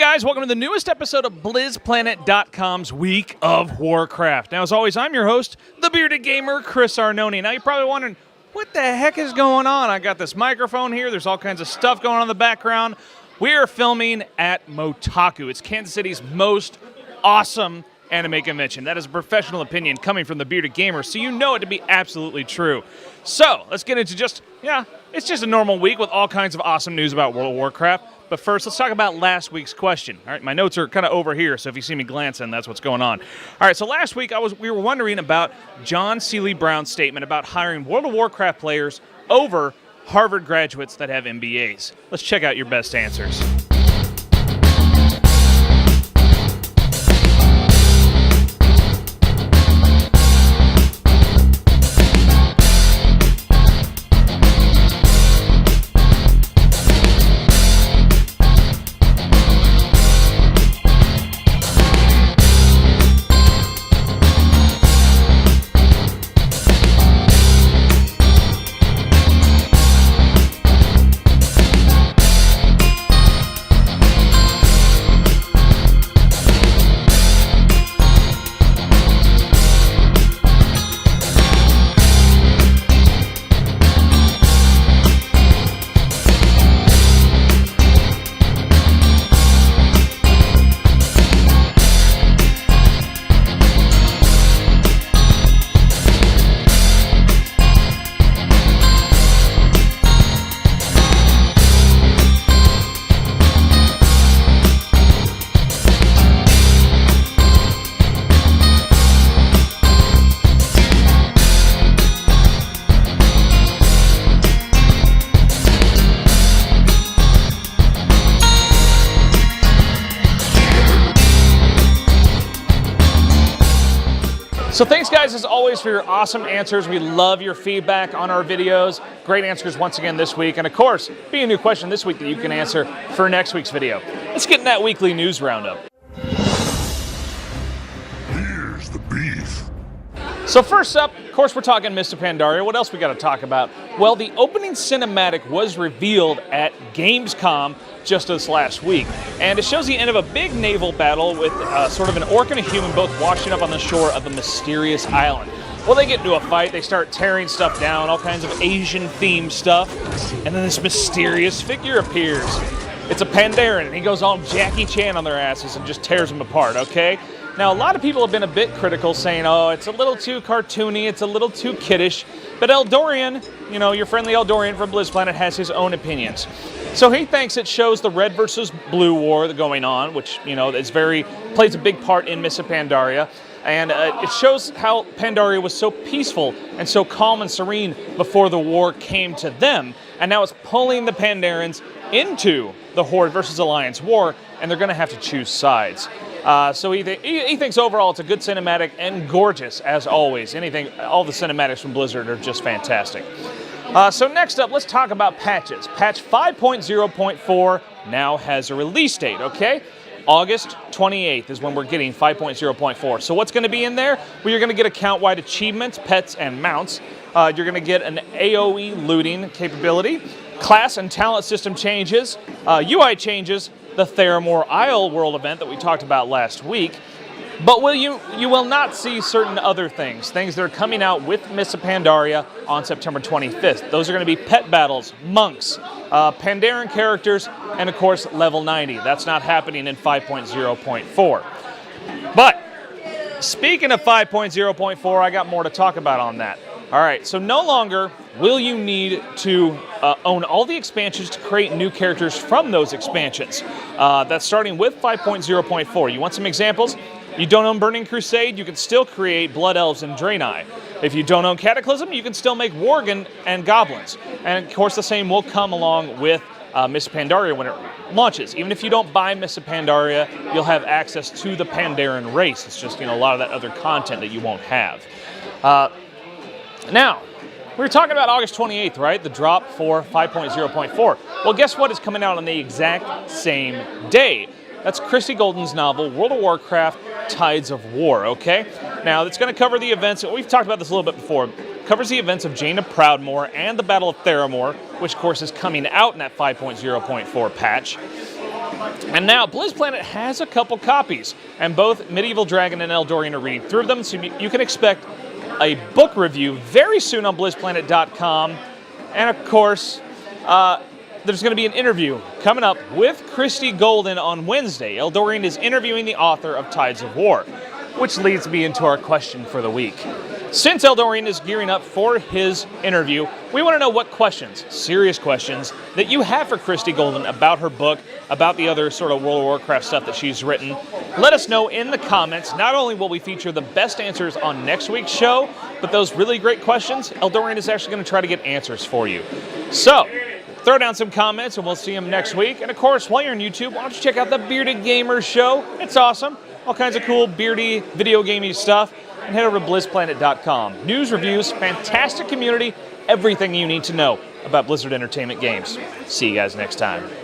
guys, welcome to the newest episode of BlizzPlanet.com's Week of Warcraft. Now, as always, I'm your host, the bearded gamer, Chris Arnone. Now, you're probably wondering, what the heck is going on? I got this microphone here. There's all kinds of stuff going on in the background. We are filming at Motaku. It's Kansas City's most awesome anime convention. That is a professional opinion coming from the bearded gamer, so you know it to be absolutely true. So, let's get into it's just a normal week with all kinds of awesome news about World of Warcraft. But first, let's talk about last week's question. All right, my notes are kind of over here, so if you see me glancing, that's what's going on. All right, so last week we were wondering about John Seeley Brown's statement about hiring World of Warcraft players over Harvard graduates that have MBAs. Let's check out your best answers. So thanks, guys, as always, for your awesome answers. We love your feedback on our videos. Great answers once again this week. And, of course, be a new question this week that you can answer for next week's video. Let's get in that weekly news roundup. Here's the beef. So first up, of course, we're talking Mists of Pandaria. What else we got to talk about? Well, the opening cinematic was revealed at Gamescom just this last week, and it shows the end of a big naval battle with sort of an orc and a human both washing up on the shore of a mysterious island. Well, they get into a fight, they start tearing stuff down, all kinds of Asian-themed stuff, and then this mysterious figure appears. It's a Pandaren, and he goes all Jackie Chan on their asses and just tears them apart, okay? Now, a lot of people have been a bit critical, saying, oh, it's a little too cartoony, it's a little too kiddish, but Eldorian, you know, your friendly Eldorian from BlizzPlanet has his own opinions. So he thinks it shows the red versus blue war going on, which, you know, plays a big part in Mists of Pandaria. And it shows how Pandaria was so peaceful and so calm and serene before the war came to them. And now it's pulling the Pandarans into the Horde versus Alliance war, and they're going to have to choose sides. So he thinks overall it's a good cinematic and gorgeous, as always. All the cinematics from Blizzard are just fantastic. So next up, let's talk about patches. Patch 5.0.4 now has a release date, okay? August 28th is when we're getting 5.0.4. So what's going to be in there? Well, you're going to get account-wide achievements, pets, and mounts. You're going to get an AoE looting capability, class and talent system changes, UI changes, the Theramore Isle World event that we talked about last week. But you will not see certain other things that are coming out with Mists of Pandaria on September 25th. Those are going to be pet battles, monks, Pandaren characters, and of course level 90. That's not happening in 5.0.4. But speaking of 5.0.4, I got more to talk about on that. All right, so no longer will you need to own all the expansions to create new characters from those expansions. That's starting with 5.0.4. You want some examples? You don't own Burning Crusade, you can still create Blood Elves and Draenei. If you don't own Cataclysm, you can still make Worgen and Goblins. And of course the same will come along with Mists of Pandaria when it launches. Even if you don't buy Mists of Pandaria, you'll have access to the Pandaren race. It's just, a lot of that other content that you won't have. Now, we were talking about August 28th, right? The drop for 5.0.4. Well, guess what is coming out on the exact same day? That's Christy Golden's novel, World of Warcraft, Tides of War, okay? Now, it's going to cover the events, we've talked about this a little bit before, covers the events of Jaina Proudmoore and the Battle of Theramore, which, of course, is coming out in that 5.0.4 patch. And now, BlizzPlanet has a couple copies, and both Medieval Dragon and Eldorian are reading through them, so you can expect a book review very soon on BlizzPlanet.com. And of course, there's going to be an interview coming up with Christy Golden on Wednesday. Eldorian is interviewing the author of Tides of War, which leads me into our question for the week. Since Eldorian is gearing up for his interview, we want to know what questions, serious questions, that you have for Christy Golden about her book, about the other sort of World of Warcraft stuff that she's written. Let us know in the comments. Not only will we feature the best answers on next week's show, but those really great questions, Eldorian is actually going to try to get answers for you. So, throw down some comments and we'll see them next week. And of course, while you're on YouTube, why don't you check out the Bearded Gamer Show? It's awesome. All kinds of cool beardy video gaming stuff. And head over to BlizzPlanet.com. News, reviews, fantastic community, everything you need to know about Blizzard Entertainment games. See you guys next time.